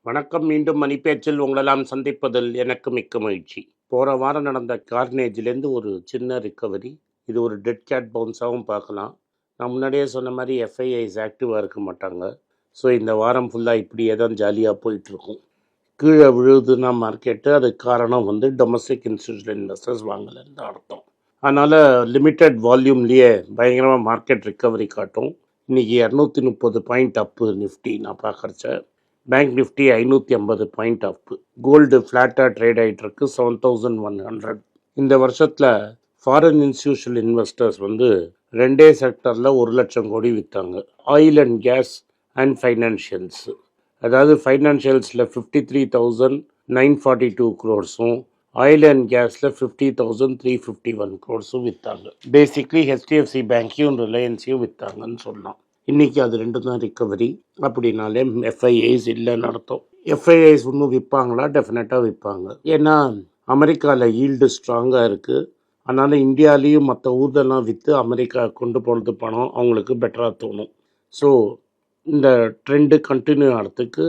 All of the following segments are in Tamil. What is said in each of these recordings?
வணக்கம். மீண்டும் மணிப்பேச்சில் உங்களெல்லாம் சந்திப்பதில் எனக்கு மிக்க மகிழ்ச்சி. போன வாரம் நடந்த கார்னேஜ்லேருந்து ஒரு சின்ன ரிக்கவரி. இது ஒரு டெட் கேட் பவுன்ஸாகவும் பார்க்கலாம். நான் முன்னாடியே சொன்ன மாதிரி எஃப்ஐஐஸ் ஆக்டிவாக இருக்க மாட்டாங்க. ஸோ இந்த வாரம் ஃபுல்லாக இப்படியே தான் ஜாலியாக போயிட்டுருக்கும். கீழே விழுதுன்னா மார்க்கெட்டு, அதுக்கு காரணம் வந்து டொமஸ்டிக் இன்ஸ்டியூஷனல் இன்வெஸ்டர்ஸ் வாங்கலைன்னு தான் அர்த்தம். அதனால் லிமிட்டட் வால்யூம்லேயே பயங்கரமாக மார்க்கெட் ரிக்கவரி காட்டும். இன்றைக்கி 230 பாயிண்ட் அப்பு நிஃப்டி நான் பார்க்குறச்ச. Bank Nifty 550 point up. Gold ஃப்ளாட்டாக ட்ரேட் ஆகிட்டு இருக்கு 7100. இந்த வருஷத்தில் ஃபாரின் இன்ஸ்டியூஷனல் இன்வெஸ்டர்ஸ் வந்து ரெண்டே செக்டரில் 1,00,000 கோடி விற்றாங்க. Oil and gas and financials. அதாவது ஃபைனான்ஷியல்ஸில் 53,942 crores, ஆயில் அண்ட் கேஸில் 50,351 crores விற்றாங்க. பேசிக்லி ஹெச்டிஎஃப்சி பேங்க்கையும் ரிலையன்ஸையும் விற்றாங்கன்னு சொல்லலாம். இன்றைக்கி அது ரெண்டு தான் ரிக்கவரி. அப்படின்னாலே எஃப்ஐஐஸ் இல்லைன்னு அர்த்தம். எஃப்ஐஐஸ் இன்னும் விற்பாங்களா? டெஃபினட்டாக விற்பாங்க. ஏன்னா அமெரிக்காவில் ஈல்டு ஸ்ட்ராங்காக இருக்குது. அதனால் இந்தியாவிலையும் மற்ற ஊர்தெல்லாம் விற்று அமெரிக்கா கொண்டு போகிறது பணம் அவங்களுக்கு பெட்டராக தோணும். ஸோ இந்த ட்ரெண்டு கண்டினியூ ஆகிறதுக்கு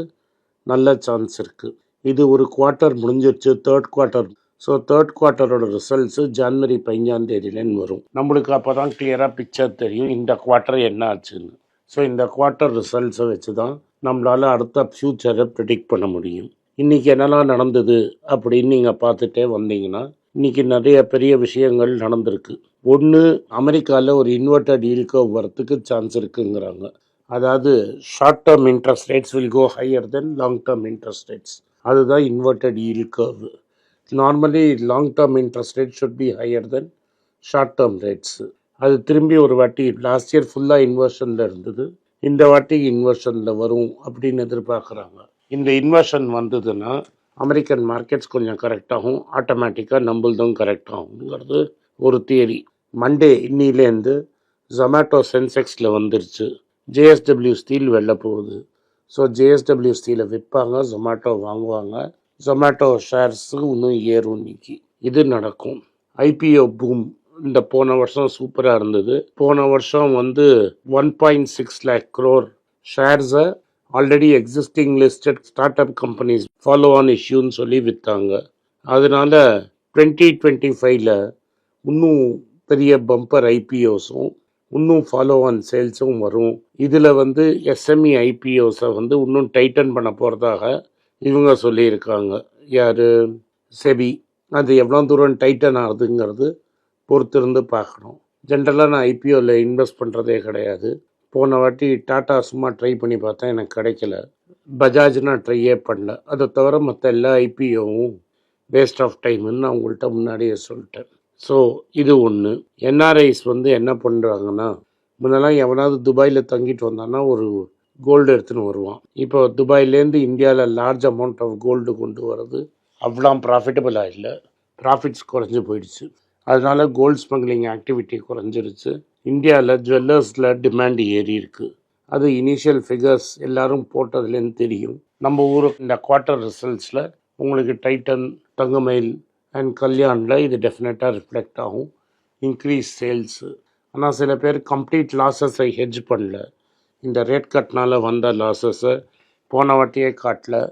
நல்ல சான்ஸ் இருக்குது. இது ஒரு குவார்ட்டர் முடிஞ்சிருச்சு, தேர்ட் குவார்ட்டர். ஸோ தேர்ட் குவார்ட்டரோட ரிசல்ட்ஸு ஜனவரி 15 வரும். நம்மளுக்கு அப்போ தான் கிளியராக பிக்சர் தெரியும் இந்த குவார்ட்டர் என்ன ஆச்சுன்னு. ஸோ இந்த குவார்ட்டர் ரிசல்ட்ஸை வச்சு தான் நம்மளால் அடுத்த ஃப்யூச்சரை ப்ரிடிக்ட் பண்ண முடியும். இன்றைக்கி என்னெல்லாம் நடந்தது அப்படின்னு நீங்கள் பார்த்துட்டே வந்தீங்கன்னா, இன்றைக்கி நிறைய பெரிய விஷயங்கள் நடந்திருக்கு. ஒன்று, அமெரிக்காவில் ஒரு இன்வெர்டட் ஈல்ட் கர்வ் வரத்துக்கு சான்ஸ் இருக்குங்கிறாங்க. அதாவது short term interest rates will go higher then long term interest rates. அதுதான் inverted yield curve. Normally long term interest rate should be higher then short term rates. அது திரும்பி ஒரு வாட்டி லாஸ்ட் இயர் ஃபுல்லாக இன்வர்ஷனில் இருந்தது, இந்த வாட்டி இன்வர்ஷனில் வரும் அப்படின்னு எதிர்பார்க்குறாங்க. இந்த இன்வர்ஷன் வந்ததுன்னா அமெரிக்கன் மார்க்கெட்ஸ் கொஞ்சம் கரெக்டாகும், ஆட்டோமேட்டிக்காக நம்மளதும் கரெக்டாகுங்கிறது ஒரு தியரி. மண்டே இன்னிலேருந்து ஜொமேட்டோ சென்செக்ஸில் வந்துருச்சு. ஜேஎஸ்டபிள்யூ ஸ்டீல் வெளில போகுது. ஸோ ஜேஎஸ்டபிள்யூ ஸ்டீலை விற்பாங்க, ஜொமேட்டோ வாங்குவாங்க. ஜொமேட்டோ ஷேர்ஸு இன்னும் ஏறும் இன்னைக்கு. இது நடக்கும். ஐபிஓ பூம் இந்த போன வருஷம் சூப்பராக இருந்தது. போன வருஷம் வந்து 1.6 lakh crore ஷேர்ஸை already existing listed start up companies follow on இஷ்யூன்னு சொல்லி விற்றாங்க. அதனால 2025 இன்னும் பெரிய பம்பர் ஐபிஓஸும் இன்னும் ஃபாலோ ஆன் சேல்ஸும் வரும். இதில் வந்து எஸ்எம்இ ஐபிஓஸை வந்து இன்னும் டைட்டன் பண்ண போகிறதாக இவங்க சொல்லியிருக்காங்க. யார்? செபி. அது எவ்வளோ தூரம் டைட்டன் ஆகுதுங்கிறது பொறுத்திருந்து பார்க்கணும். ஜென்ரலாக நான் ஐபிஓவில் இன்வெஸ்ட் பண்ணுறதே கிடையாது. போன வாட்டி டாட்டா சும்மா ட்ரை பண்ணி பார்த்தேன், எனக்கு கிடைக்கல. பஜாஜ் நான் ட்ரையே பண்ணல. அதை தவிர மற்ற எல்லா ஐபிஓவும் வேஸ்ட் ஆஃப் டைம்னு நான் உங்கள்கிட்ட முன்னாடியே சொல்லிட்டேன். ஸோ இது ஒன்று. என்ஆர்ஐஸ் வந்து என்ன பண்ணுறாங்கன்னா, முன்னெல்லாம் எவனாவது துபாயில் தங்கிட்டு வந்தான்னா ஒரு கோல்டு எடுத்துன்னு வருவான். இப்போ துபாயிலேருந்து இந்தியாவில் லார்ஜ் அமௌண்ட் ஆஃப் கோல்டு கொண்டு வர்றது அவ்வளோ ப்ராஃபிட்டபுளாக இல்லை. ப்ராஃபிட்ஸ் குறைஞ்சி போயிடுச்சு. அதனால கோல்டு ஸ்மக்லிங் ஆக்டிவிட்டி குறைஞ்சிருச்சு. இந்தியாவில் ஜுவல்லர்ஸில் டிமாண்ட் ஏறி இருக்குது. அது இனிஷியல் ஃபிகர்ஸ் எல்லாரும் போட்டதுலேருந்து தெரியும். நம்ம ஊருக்கு இந்த குவார்ட்டர் ரிசல்ட்ஸில் உங்களுக்கு டைட்டன், தங்கமயில் அண்ட் கல்யாணில் இது டெஃபினட்டாக ரிஃப்ளெக்ட் ஆகும். Increase sales. ஆனால் சில பேர் கம்ப்ளீட் லாஸஸை ஹெட்ஜ் பண்ணல. இந்த ரேட் கட்னால் வந்த லாஸஸை போன வாட்டியே காட்டல.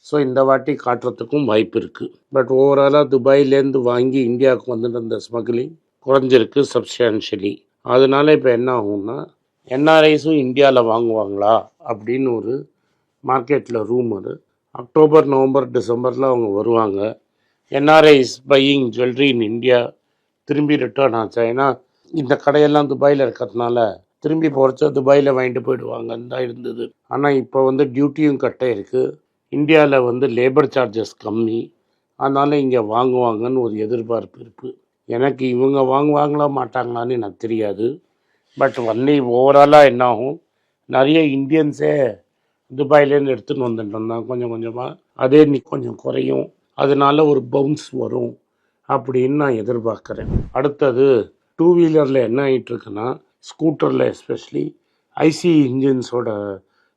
ஸோ இந்த வாட்டி காட்டுறதுக்கும் வாய்ப்பு இருக்குது. பட் ஓவராலாக துபாயிலேருந்து வாங்கி இந்தியாவுக்கு வந்துட்டு இருந்த ஸ்மக்லிங் குறைஞ்சிருக்கு சப்ஸ்டான்ஷியலி. அதனால இப்போ என்ன ஆகும்னா, என்ஆர்ஐஸும் இந்தியாவில் வாங்குவாங்களா அப்படின்னு ஒரு மார்க்கெட்டில் ரூமரு. அக்டோபர், நவம்பர், டிசம்பரில் அவங்க வருவாங்க. NRIs buying jewellery in India திரும்பி ரிட்டர்ன் ஆச்சா? ஏன்னா இந்த கடையெல்லாம் துபாயில் இருக்கிறதுனால திரும்பி போகிறச்சா துபாயில் வாங்கிட்டு போயிடுவாங்கன்னு தான் இருந்தது. ஆனால் இப்போ வந்து டியூட்டியும் கட்ட இருக்குது. இந்தியாவில் வந்து லேபர் சார்ஜஸ் கம்மி, அதனால் இங்கே வாங்குவாங்கன்னு ஒரு எதிர்பார்ப்பு இருக்குது. எனக்கு இவங்க வாங்குவாங்களா மாட்டாங்களான்னு எனக்கு தெரியாது. பட் ஒன்லி ஓவராலாக என்ன ஆகும், நிறைய இந்தியன்ஸே துபாயிலேருந்து எடுத்துன்னு வந்துட்டு இருந்தாங்க கொஞ்சம் கொஞ்சமாக. அதே கொஞ்சம் குறையும். அதனால ஒரு பவுன்ஸ் வரும் அப்படின்னு நான் எதிர்பார்க்குறேன். அடுத்தது டூ வீலரில் என்ன ஆகிட்டுருக்குன்னா, ஸ்கூட்டரில் எஸ்பெஷலி ஐசி இன்ஜின்ஸோட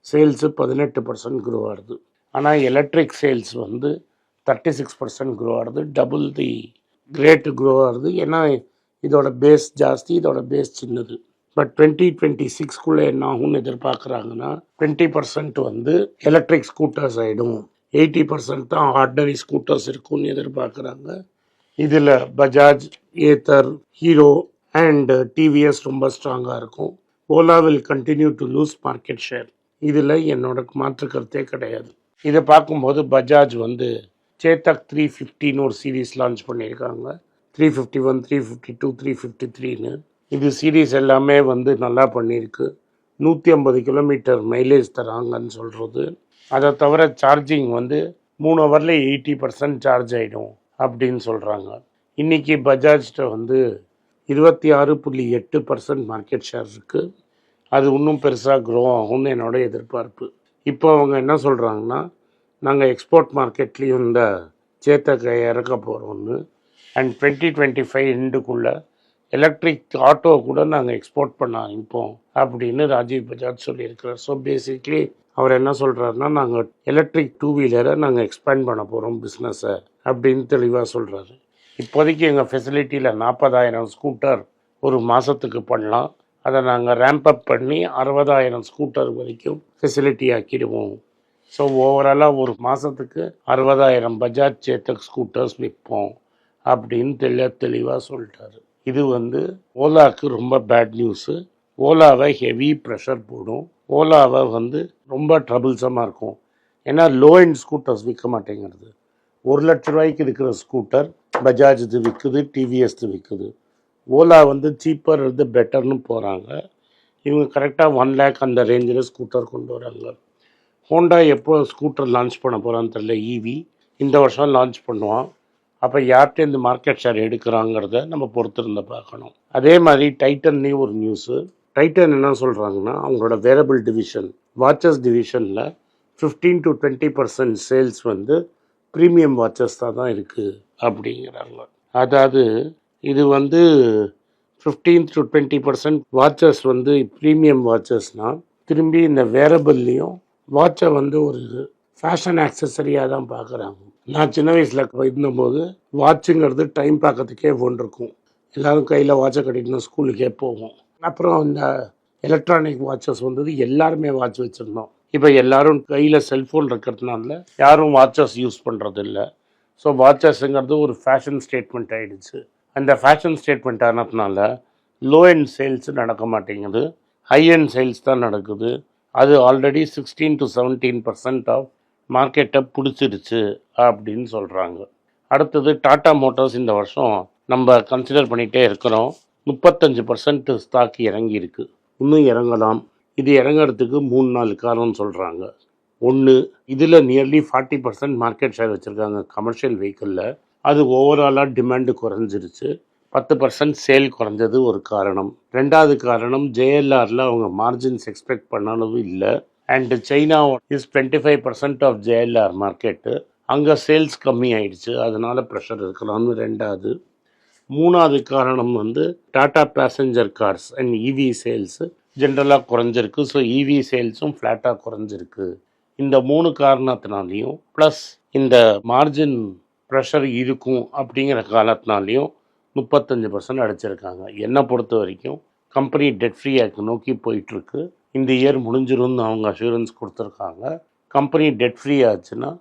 சேல்ஸு 18% க்ரோ ஆகுது. ஆனால் எலக்ட்ரிக் சேல்ஸ் வந்து 36% க்ரோ ஆகுது. டபுள் தி ரேட்டு க்ரோ ஆகுது. ஏன்னா இதோட பேஸ் ஜாஸ்தி, இதோட பேஸ் சின்னது. பட் 2026 என்ன ஆகும்னு எதிர்பார்க்குறாங்கன்னா 20% வந்து எலக்ட்ரிக் ஸ்கூட்டர்ஸ் ஆகிடும். 80% தான் ஆர்டினரி ஸ்கூட்டர்ஸ் இருக்கும்னு எதிர்பார்க்குறாங்க. இதில் Bajaj, Ather, hero and TVS ரொம்ப ஸ்ட்ராங்காக இருக்கும். Ola will continue to lose market share. இதில் என்னோட மாற்று கருத்தே கிடையாது. இதை பார்க்கும்போது பஜாஜ் வந்து சேத்தக் 350ன்னு ஒரு சீரீஸ் லான்ச் பண்ணியிருக்காங்க. 351, 352, 353ன்னு. இது சீரீஸ் எல்லாமே வந்து நல்லா பண்ணியிருக்கு. 150 கிலோமீட்டர் மைலேஜ் தராங்கன்னு சொல்கிறது. அதை தவிர சார்ஜிங் வந்து 3 ஹவரில் 80% சார்ஜ் ஆகிடும் அப்படின்னு சொல்கிறாங்க. இன்றைக்கி பஜாஜ்கிட்ட வந்து 26.8% மார்க்கெட் ஷேர் இருக்குது. அது இன்னும் பெருசாக க்ரோ ஆகும்னு என்னோட எதிர்பார்ப்பு. இப்போ அவங்க என்ன சொல்கிறாங்கன்னா, நாங்கள் எக்ஸ்போர்ட் மார்க்கெட்லேயும் இந்த சேத்தக்கை இறக்க போகிறோம்னு, அண்ட் 2025 எண்டுக்குள்ளே எலக்ட்ரிக் ஆட்டோ கூட நாங்கள் எக்ஸ்போர்ட் பண்ண ஆரம்பிப்போம் அப்படின்னு ராஜீவ் பஜாஜ் சொல்லியிருக்கிறார். ஸோ பேசிக்லி அவர் என்ன சொல்கிறாருன்னா, நாங்கள் எலக்ட்ரிக் 2 வீலரை நாங்கள் எக்ஸ்பேண்ட் பண்ண போகிறோம் பிஸ்னஸை அப்படின்னு தெளிவாக சொல்கிறாரு. இப்போதைக்கு எங்கள் ஃபெசிலிட்டியில் 40,000 ஸ்கூட்டர் ஒரு மாதத்துக்கு பண்ணலாம். அதை நாங்கள் ரேம்ப் அப் பண்ணி 60,000 ஸ்கூட்டர் வரைக்கும் ஃபெசிலிட்டி ஆக்கிடுவோம். ஸோ ஓவராலாக ஒரு மாதத்துக்கு 60,000 பஜாஜ் சேத்தக் ஸ்கூட்டர்ஸ் விற்போம் அப்படின்னு தெளிவாக சொல்லிட்டாரு. இது வந்து ஓலாவுக்கு ரொம்ப பேட் நியூஸு. ஓலாவை ஹெவி ப்ரெஷர் போடும். ஓலாவை வந்து ரொம்ப ட்ரபிள்ஸமாக இருக்கும். ஏன்னா லோ எண்ட் ஸ்கூட்டர்ஸ் விற்க மாட்டேங்கிறது. 1,00,000 ரூபாய்க்கு இருக்கிற ஸ்கூட்டர் பஜாஜ் இது விற்குது, டிவிஎஸ் விற்குது. ஓலா வந்து சீப்பர் இது பெட்டர்னு போகிறாங்க. இவங்க கரெக்டாக 1 lakh அந்த ரேஞ்சில் ஸ்கூட்டர் கொண்டு வராங்க. ஹோண்டா எப்போ ஸ்கூட்டர் லான்ச் பண்ண போகிறான்னு தெரியல. ஈவி இந்த வருஷம் லான்ச் பண்ணுவான். அப்போ யார்கிட்ட இந்த மார்க்கெட் ஷேர் எடுக்கிறாங்கிறத நம்ம பொறுத்திருந்து பார்க்கணும். அதே மாதிரி டைட்டன்லேயும் ஒரு நியூஸு. டைட்டன் என்ன சொல்கிறாங்கன்னா, அவங்களோட வேரபிள் டிவிஷன், வாட்சஸ் டிவிஷனில் 15 to 20% சேல்ஸ் வந்து ப்ரீமியம் வாட்சஸ் தான் இருக்குது அப்படிங்கிறாங்க. அதாவது இது வந்து 15 to 20% வாட்சஸ் வந்து ப்ரீமியம் வாட்சஸ்னால், திரும்பி இந்த வேரபிள்லேயும் வாட்சை வந்து ஒரு ஃபேஷன் ஆக்சசரியாக தான் பார்க்குறாங்க. நான் சின்ன வயசில் இருந்தபோது வாட்சுங்கிறது டைம் பார்க்கறதுக்கே ஒன்று இருக்கும். எல்லோரும் கையில் வாட்சை கட்டிட்டு ஸ்கூலுக்கே போவோம். அப்புறம் இந்த எலக்ட்ரானிக் வாட்சஸ் வந்தது, எல்லாருமே வாட்ச் வச்சுருந்தோம். இப்போ எல்லோரும் கையில் செல்ஃபோன் இருக்கிறதுனால யாரும் வாட்சஸ் யூஸ் பண்ணுறது இல்லை. ஸோ வாட்சஸ்ங்கிறது ஒரு ஃபேஷன் ஸ்டேட்மெண்ட் ஆகிடுச்சு. அந்த ஃபேஷன் ஸ்டேட்மெண்ட் ஆனதுனால லோ எண்ட் சேல்ஸ் நடக்க மாட்டேங்குது, ஹை எண்ட் சேல்ஸ் தான் நடக்குது. அது ஆல்ரெடி 16 to 17% ஆஃப் மார்க்கெட்டை பிடிச்சிருச்சு அப்படின்னு சொல்கிறாங்க. அடுத்தது டாடா மோட்டார்ஸ் இந்த வருஷம் நம்ம கன்சிடர் பண்ணிகிட்டே இருக்கிறோம். 35% ஸ்டாக் இறங்கியிருக்கு, இன்னும் இறங்கலாம். இது இறங்கிறதுக்கு 3-4 காரணம் சொல்கிறாங்க. ஒன்று, இதில் நியர்லி 40% மார்க்கெட் ஷேர் வச்சுருக்காங்க கமர்ஷியல் வெஹிக்கிளில். அது ஓவராலாக டிமாண்டு குறைஞ்சிருச்சு. 10% சேல் குறைஞ்சது ஒரு காரணம். ரெண்டாவது காரணம், ஜேஎல்ஆரில் அவங்க மார்ஜின்ஸ் எக்ஸ்பெக்ட் பண்ணாலும் இல்லை. And China is 25% of JLR market. அங்கே சேல்ஸ் கம்மி ஆயிடுச்சு, அதனால் ப்ரெஷர் இருக்கலாம்னு ரெண்டாவது. மூணாவது காரணம் வந்து Tata passenger cars and EV sales ஜென்ரலாக குறைஞ்சிருக்கு. ஸோ இவி சேல்ஸும் ஃப்ளாட்டாக குறைஞ்சிருக்கு. இந்த 3 காரணத்தினாலையும் ப்ளஸ் இந்த மார்ஜின் ப்ரெஷர் இருக்கும் அப்படிங்கிற காலத்தினாலையும் 35% அடிச்சிருக்காங்க. என்னை பொறுத்த வரைக்கும் கம்பெனி டெட் ஃப்ரீ ஆக்ட் நோக்கி போயிட்டுருக்கு. இந்த இயர் முடிஞ்சிரும்னு அவங்க அஷூரன்ஸ் கொடுத்துருக்காங்க. கம்பெனி டெட் ஃப்ரீ ஆச்சுன்னா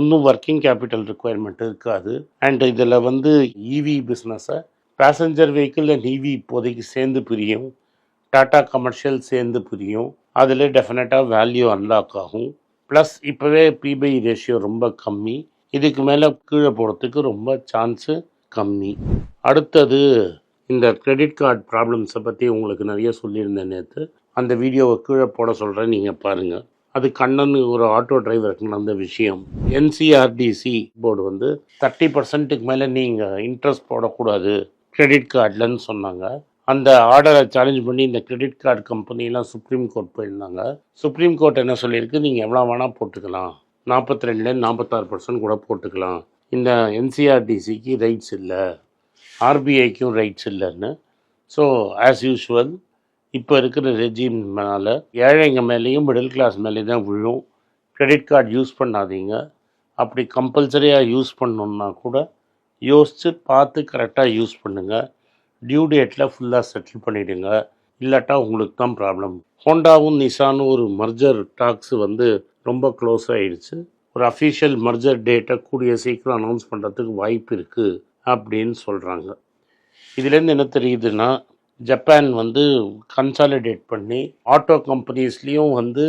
இன்னும் ஒர்க்கிங் கேபிட்டல் ரிக்குவயர்மெண்ட் இருக்காது. அண்ட் இதில் வந்து இவி பிஸ்னஸை பேசஞ்சர் வெஹிக்கிள் அண்ட் இவி இப்போதைக்கு சேர்ந்து பிரியும், டாடா கமர்ஷியல் சேர்ந்து பிரியும். அதில் டெஃபினட்டாக வேல்யூ அன்லாக் ஆகும். ப்ளஸ் இப்போவே பிபை ரேஷியோ ரொம்ப கம்மி, இதுக்கு மேலே கீழே போகிறதுக்கு ரொம்ப சான்ஸு கம்மி. அடுத்தது இந்த கிரெடிட் கார்டு ப்ராப்ளம்ஸை பற்றி உங்களுக்கு நிறைய சொல்லியிருந்தேன் நேற்று. அந்த வீடியோவை கீழே போட சொல்கிறேன், நீங்கள் பாருங்கள். அது கண்ணன் ஒரு ஆட்டோ டிரைவருக்கு நடந்த விஷயம். என்சிஆர்டிசி போர்டு வந்து 30%க்கு மேலே நீங்கள் இன்ட்ரெஸ்ட் போடக்கூடாது கிரெடிட் கார்டில்னு சொன்னாங்க. அந்த ஆர்டரை சேலஞ்ச் பண்ணி இந்த கிரெடிட் கார்டு கம்பெனிலாம் சுப்ரீம் கோர்ட் போயிருந்தாங்க. சுப்ரீம் கோர்ட் என்ன சொல்லியிருக்கு, நீங்கள் எவ்வளோ வேணால் போட்டுக்கலாம், 42% 46% கூட போட்டுக்கலாம். இந்த என்சிஆர்டிசிக்கு ரைட்ஸ் இல்லை, ஆர்பிஐக்கும் ரைட்ஸ் இல்லைன்னு. ஸோ ஆஸ் யூஷுவல் இப்போ இருக்கிற ரெஜிம் மேலே ஏழைங்க மேலேயும் மிடில் கிளாஸ் மேலே தான் விழும். கிரெடிட் கார்டு யூஸ் பண்ணாதீங்க. அப்படி கம்பல்சரியாக யூஸ் பண்ணணுன்னா கூட யோசித்து பார்த்து கரெக்டாக யூஸ் பண்ணுங்கள். டியூ டேட்டில் ஃபுல்லாக செட்டில் பண்ணிவிடுங்க, இல்லாட்டா உங்களுக்கு தான் ப்ராப்ளம். ஹோண்டாவும் நிசானும் ஒரு மர்ஜர் டாக்ஸ் வந்து ரொம்ப க்ளோஸ் ஆகிடுச்சு. ஒரு அஃபிஷியல் மர்ஜர் டேட்டை கூடிய சீக்கிரம் அனௌன்ஸ் பண்ணுறதுக்கு வாய்ப்பு இருக்குது அப்படின்னு சொல்கிறாங்க. இதுலேருந்து என்ன தெரியுதுன்னா, ஜப்பான் வந்து கன்சாலிடேட் பண்ணி ஆட்டோ கம்பெனிஸ்லேயும் வந்து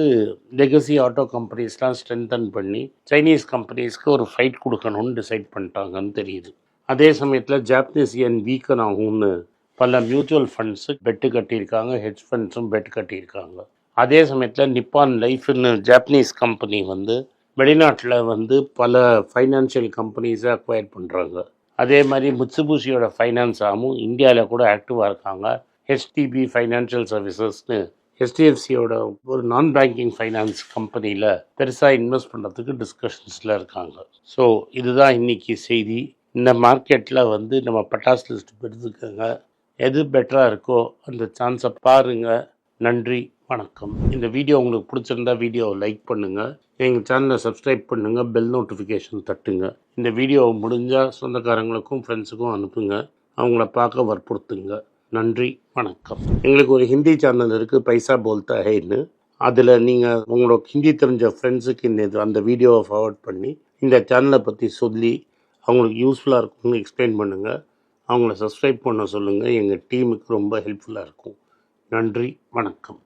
லெகசி ஆட்டோ கம்பெனிஸ்லாம் ஸ்ட்ரென்தன் பண்ணி சைனீஸ் கம்பெனிஸ்க்கு ஒரு ஃபைட் கொடுக்கணும்னு டிசைட் பண்ணிட்டாங்கன்னு தெரியுது. அதே சமயத்தில் ஜாப்பனீஸ் யென் வீக்கன் ஆகும்னு பல மியூச்சுவல் ஃபண்ட்ஸு பெட்டு கட்டியிருக்காங்க, ஹெட்ஜ் ஃபண்ட்ஸும் பெட் கட்டியிருக்காங்க. அதே சமயத்தில் நிப்பான் லைஃப்னு ஜாப்பனீஸ் கம்பெனி வந்து வெளிநாட்டில் வந்து பல ஃபைனான்ஷியல் கம்பெனிஸை அக்வயர் பண்ணுறாங்க. அதே மாதிரி மிட்சுபிஷியோட ஃபைனான்ஸ் ஆமும் இந்தியாவில் கூட ஆக்டிவாக இருக்காங்க. ஹெச்டிபி ஃபைனான்ஷியல் சர்வீசஸ்னு ஹெச்டிஎஃப்சியோட ஒரு நான் பேங்கிங் ஃபைனான்ஸ் கம்பெனியில் பெருசாக இன்வெஸ்ட் பண்ணுறதுக்கு டிஸ்கஷன்ஸில் இருக்காங்க. ஸோ இதுதான் இன்றைக்கி செய்தி. இந்த மார்க்கெட்டில் வந்து நம்ம பட்டாஸ் லிஸ்ட் எடுத்துக்கோங்க. எது பெட்டராக இருக்கோ அந்த சான்ஸை பாருங்கள். நன்றி, வணக்கம். இந்த வீடியோ உங்களுக்கு பிடிச்சிருந்தா வீடியோவை லைக் பண்ணுங்கள், எங்கள் சேனலை சப்ஸ்கிரைப் பண்ணுங்கள், பெல் நோட்டிஃபிகேஷன் தட்டுங்க. இந்த வீடியோவை முடிஞ்சால் சொந்தக்காரங்களுக்கும் ஃப்ரெண்ட்ஸுக்கும் அனுப்புங்க, அவங்கள பார்க்க வற்புறுத்துங்க. நன்றி, வணக்கம். எங்களுக்கு ஒரு ஹிந்தி சேனல் இருக்குது, பைசா போல்தா ஹேன்னு. அதில் நீங்கள் உங்களோட ஹிந்தி தெரிஞ்ச ஃப்ரெண்ட்ஸுக்கு அந்த வீடியோவை ஃபார்வர்ட் பண்ணி இந்த சேனலை பற்றி சொல்லி அவங்களுக்கு யூஸ்ஃபுல்லாக இருக்கும்னு எக்ஸ்பிளைன் பண்ணுங்கள். அவங்கள சப்ஸ்கிரைப் பண்ண சொல்லுங்கள். எங்கள் டீமுக்கு ரொம்ப ஹெல்ப்ஃபுல்லாக இருக்கும். நன்றி, வணக்கம்.